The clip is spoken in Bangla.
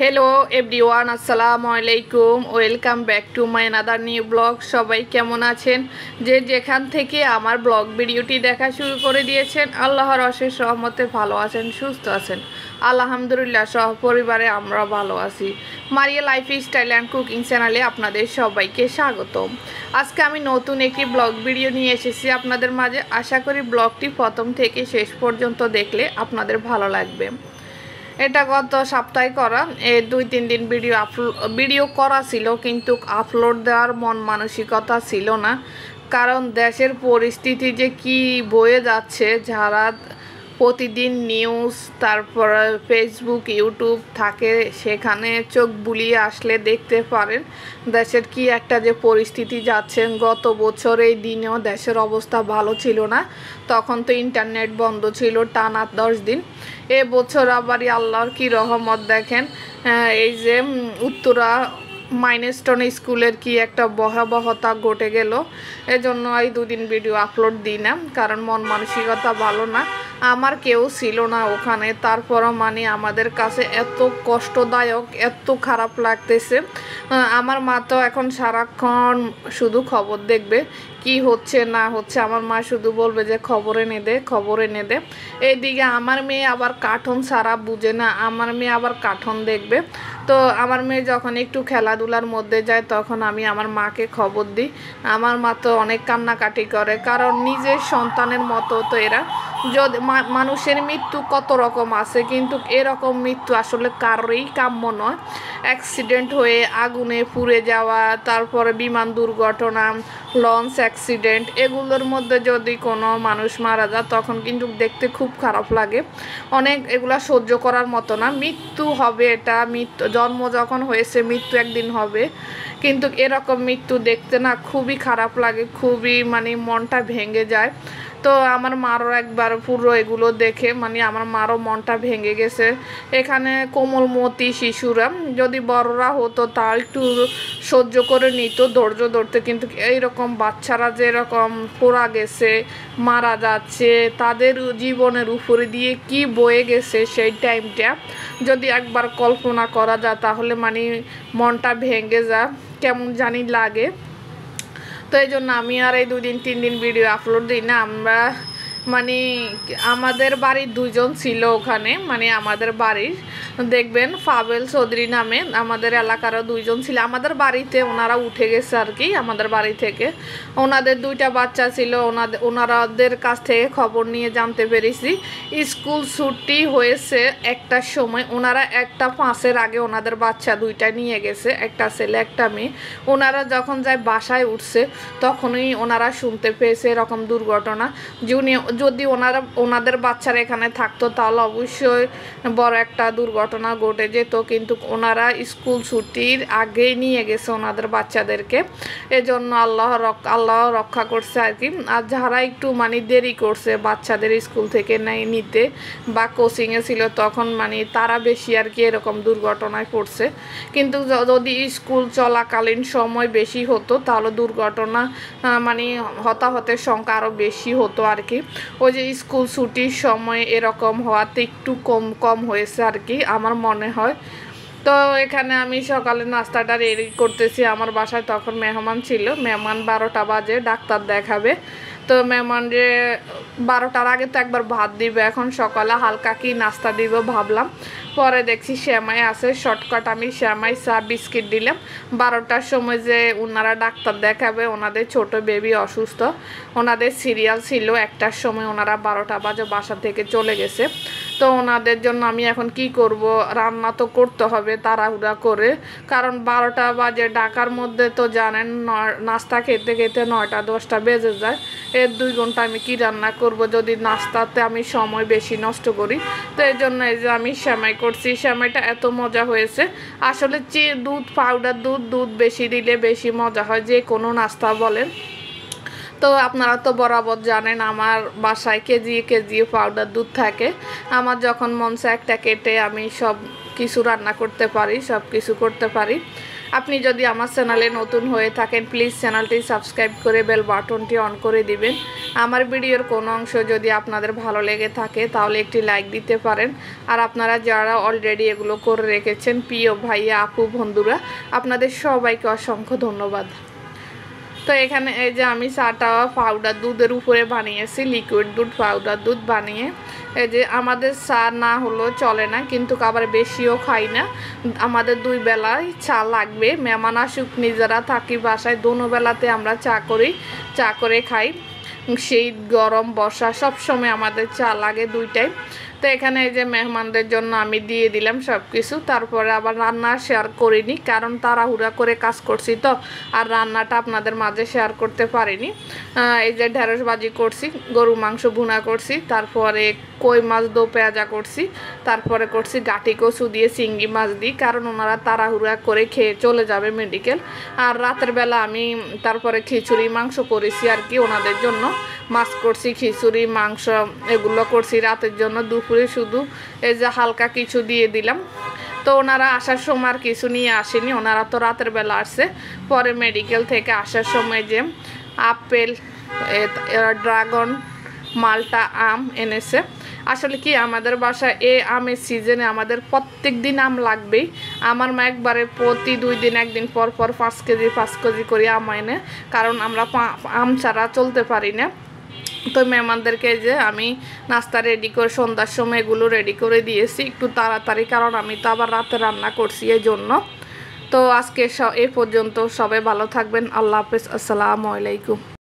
हेलो एवरीवन আসসালামু আলাইকুম welcome back to my another new blog. সবাই কেমন আছেন? যে যেখান থেকে আমার ব্লগ ভিডিওটি দেখা শুরু করে দিয়েছেন, আল্লাহর অশেষ রহমতে ভালো আছেন, সুস্থ আছেন। আলহামদুলিল্লাহ, সহপরিবারে আমরা ভালো আছি। মারিয়া লাইফস্টাইল অ্যান্ড কুকিং চ্যানেলে আপনাদের সবাইকে স্বাগতম। আজকে আমি নতুন একটি ব্লগ ভিডিও নিয়ে এসেছি আপনাদের মাঝে। আশা করি ব্লগটি প্রথম থেকে শেষ পর্যন্ত দেখলে আপনাদের ভালো লাগবে। এটা গত সপ্তাহে করা, 2-3 দিন ভিডিও করা ছিল, কিন্তু আপলোড দেওয়ার মন মানসিকতা ছিল না। কারণ দেশের পরিস্থিতি যে কি বয়ে যাচ্ছে, যারা প্রতিদিন নিউজ তারপর ফেসবুক ইউটিউব থাকে, সেখানে চোখ বুলিয়ে আসলে দেখতে পারেন দেশের কি একটা যে পরিস্থিতি যাচ্ছে। গত বছর এই দিনেও দেশের অবস্থা ভালো ছিল না, তখন তো ইন্টারনেট বন্ধ ছিল টানা 10 দিন। এবছর আবারই আল্লাহর কি রহমত দেখেন, এই যে উত্তরা মাইলস্টোন স্কুলের কি একটা ভয়াবহতা ঘটে গেল। এজন্য এই 2 দিন ভিডিও আপলোড দিই না, কারণ মন মানসিকতা ভালো না। আমার কেউ ছিল না ওখানে, তারপরও মানে আমাদের কাছে এত কষ্টদায়ক, এত খারাপ লাগতেছে। আমার মা তো এখন সারাক্ষণ শুধু খবর দেখবে, কি হচ্ছে না হচ্ছে। আমার মা শুধু বলবে যে খবর এনে দে, খবর এনে দে। এইদিকে আমার মেয়ে আবার কার্টুন ছাড়া বুঝে না, আমার মেয়ে আবার কার্টুন দেখবে। তো আমার মেয়ে যখন একটু খেলাধুলার মধ্যে যায়, তখন আমি আমার মাকে খবর দিই। আমার মা তো অনেক কান্নাকাটি করে, কারণ নিজের সন্তানের মতো তো এরা। যদি মানুষের মৃত্যু কত রকম আছে, কিন্তু এরকম মৃত্যু আসলে কারোরই কাম্য নয়। অ্যাক্সিডেন্ট হয়ে আগুনে পুড়ে যাওয়া, তারপরে বিমান দুর্ঘটনা, লঞ্চ অ্যাক্সিডেন্ট, এগুলোর মধ্যে যদি কোনো মানুষ মারা যায়, তখন কিন্তু দেখতে খুব খারাপ লাগে। অনেক এগুলা সহ্য করার মতো না। মৃত্যু হবে, এটা মৃত্যু, জন্ম যখন হয়েছে মৃত্যু একদিন হবে, কিন্তু এরকম মৃত্যু দেখতে না খুবই খারাপ লাগে, খুবই মানে মনটা ভেঙে যায়। তো আমার মারও একবার পুরো এগুলো দেখে মানে আমার মারও মনটা ভেঙে গেছে। এখানে কোমলমতি শিশুরা, যদি বড়রা হতো তা একটু সহ্য করে নিত, ধৈর্য ধরতে, কিন্তু এইরকম বাচ্চারা যেরকম পোড়া গেছে, মারা যাচ্ছে, তাদের জীবনের উপরে দিয়ে কি বয়ে গেছে সেই টাইমটা যদি একবার কল্পনা করা যায়, তাহলে মানে মনটা ভেঙে যায়, কেমন জানি লাগে। তো এই জন্য আমি আর এই 2-3 দিন ভিডিও আপলোড দিই না। আমরা মানে আমাদের বাড়ির 2জন ছিল ওখানে, মানে আমাদের বাড়ির দেখবেন ফাবেল চৌধুরী নামে, আমাদের এলাকারও 2জন ছিল আমাদের বাড়িতে। ওনারা উঠে গেছে আর কি আমাদের বাড়ি থেকে। ওনাদের 2টা বাচ্চা ছিল, ওনাদের কাছ থেকে খবর নিয়ে জানতে পেরেছি স্কুল ছুটি হয়েছে 1টার সময়। ওনারা 1:05-এর আগে ওনাদের বাচ্চা 2টা নিয়ে গেছে, একটা ছেলে একটা মেয়ে। ওনারা যখন যায় বাসায় উঠছে, তখনই ওনারা শুনতে পেয়েছে এরকম দুর্ঘটনা। যদি ওনাদের বাচ্চারা এখানে থাকতো, তাহলে অবশ্যই বড় একটা দুর্ঘটনা ঘটে যেত, কিন্তু ওনারা স্কুল ছুটির আগেই নিয়ে গেছে ওনাদের বাচ্চাদেরকে। এজন্য আল্লাহ রক্ষা করছে আর কি। আর যারা একটু মানে দেরি করছে বাচ্চাদের স্কুল থেকে নিতে বা কোচিংয়ে ছিল, তখন মানে তারা বেশি আর কি এরকম দুর্ঘটনায় পড়ছে। কিন্তু যদি স্কুল চলাকালীন সময় বেশি হতো, তাহলে দুর্ঘটনা মানে হতাহতের সংখ্যা আরও বেশি হতো আর কি। ওই যে স্কুল ছুটির সময় এরকম হওয়াতে একটু কম হয়েছে আর কি আমার মনে হয়। তো এখানে আমি সকালে নাস্তাটা রেডি করতেছি। আমার বাসায় তখন মেহমান ছিল, মেহমান 12টা বাজে ডাক্তার দেখাবে। তো মেহমান যে 12টার আগে তো একবার ভাত দিবে, এখন সকালে হালকা কি নাস্তা দিব ভাবলাম। পরে দেখছি সেমাই আছে, শর্টকাট আমি সেমাই চা বিস্কিট দিলাম। 12টার সময় যে ওনারা ডাক্তার দেখাবে, ওনাদের ছোট বেবি অসুস্থ, ওনাদের সিরিয়াল ছিল 1টার সময়, ওনারা 12টা বাজে বাসা থেকে চলে গেছে। তো ওনাদের জন্য আমি এখন কি করব, রান্না তো করতে হবে তাড়াহুড়া করে, কারণ 12টা বাজে। ঢাকার মধ্যে তো জানেন নাস্তা খেতে খেতে 9টা-10টা বেজে যায়। এর 2 ঘন্টা আমি কি রান্না করব যদি নাস্তাতে আমি সময় বেশি নষ্ট করি। তো এই জন্য এই যে আমি সেমাই করছি। সেমাইটা এত মজা হয়েছে আসলে, দুধ পাউডার দুধ বেশি দিলে বেশি মজা হয়, যে কোনো নাস্তা বলেন। তো আপনারা তো বরাবর জানেন আমার বাসায় কেজি পাউডার দুধ থাকে। আমার যখন মন চায় একটা কেটে আমি সব কিছু রান্না করতে পারি, সব কিছু করতে পারি। আপনি যদি আমার চ্যানেলে নতুন হয়ে থাকেন প্লিজ চ্যানেলটি সাবস্ক্রাইব করে বেল বাটনটি অন করে দিবেন। আমার ভিডিওর কোনো অংশ যদি আপনাদের ভালো লেগে থাকে তাহলে একটি লাইক দিতে পারেন। আর আপনারা যারা অলরেডি এগুলো করে রেখেছেন প্রিয় ভাইয়া আপু বন্ধুরা, আপনাদের সবাইকে অসংখ্য ধন্যবাদ। তো এখানে এই যে আমি চাটা পাউডার দুধের উপরে বানিয়েছি, লিকুইড দুধ পাউডার দুধ বানিয়ে। এই যে আমাদের চা না হলেও চলে না, কিন্তু আবার বেশিও খাই না, আমাদের 2 বেলায় চা লাগবে। মেহমান আসুক নিজেরা থাকি বাসায়, দোনো বেলাতে আমরা চা করে খাই। শীত গরম বর্ষা সবসময় আমাদের চা লাগে 2 টাইম। তো এখানে এই যে মেহমানদের জন্য আমি দিয়ে দিলাম সব কিছু। তারপরে আবার রান্না শেয়ার করিনি, কারণ তাড়াহুড়া করে কাজ করছি তো, আর রান্নাটা আপনাদের মাঝে শেয়ার করতে পারিনি। এই যে ঢেঁড়স ভাজি করছি, গরু মাংস ভুনা করছি, তারপরে কই মাছ দো পেঁয়াজা করছি, তারপরে করছি গাটি কচু দিয়ে চিংড়ি মাছ দিই, কারণ ওনারা তাড়াহুড়া করে খেয়ে চলে যাবে মেডিকেল। আর রাতের বেলা আমি তারপরে খিচুড়ি মাংস করেছি আর কি ওনাদের জন্য। মাছ করছি, খিচুড়ি মাংস এগুলো করছি রাতের জন্য। দুপুরে শুধু এই যে হালকা কিছু দিয়ে দিলাম। তো ওনারা আসার সময় আর কিছু নিয়ে আসেনি, ওনারা তো রাতের বেলা আসছে। পরে মেডিকেল থেকে আসার সময় যে আপেল, ড্রাগন, মালটা আম এনেছে। আসলে কি আমাদের বাসায় এই আমের সিজনে আমাদের প্রত্যেক দিন আম লাগবেই। আমার মা একবারে প্রতি 2 দিন 1 দিন পর 5 কেজি করে আম এনে, কারণ আমরা আম ছাড়া চলতে পারি না। তো মেহমানদেরকে যে আমি নাস্তা রেডি করে সন্ধ্যার সময় এগুলো রেডি করে দিয়েছি একটু তাড়াতাড়ি, কারণ আমি তো আবার রাতে রান্না করছি এই জন্য। তো আজকে এই পর্যন্ত, সবাই ভালো থাকবেন। আল্লাহ হাফেজ, আসসালামু আলাইকুম।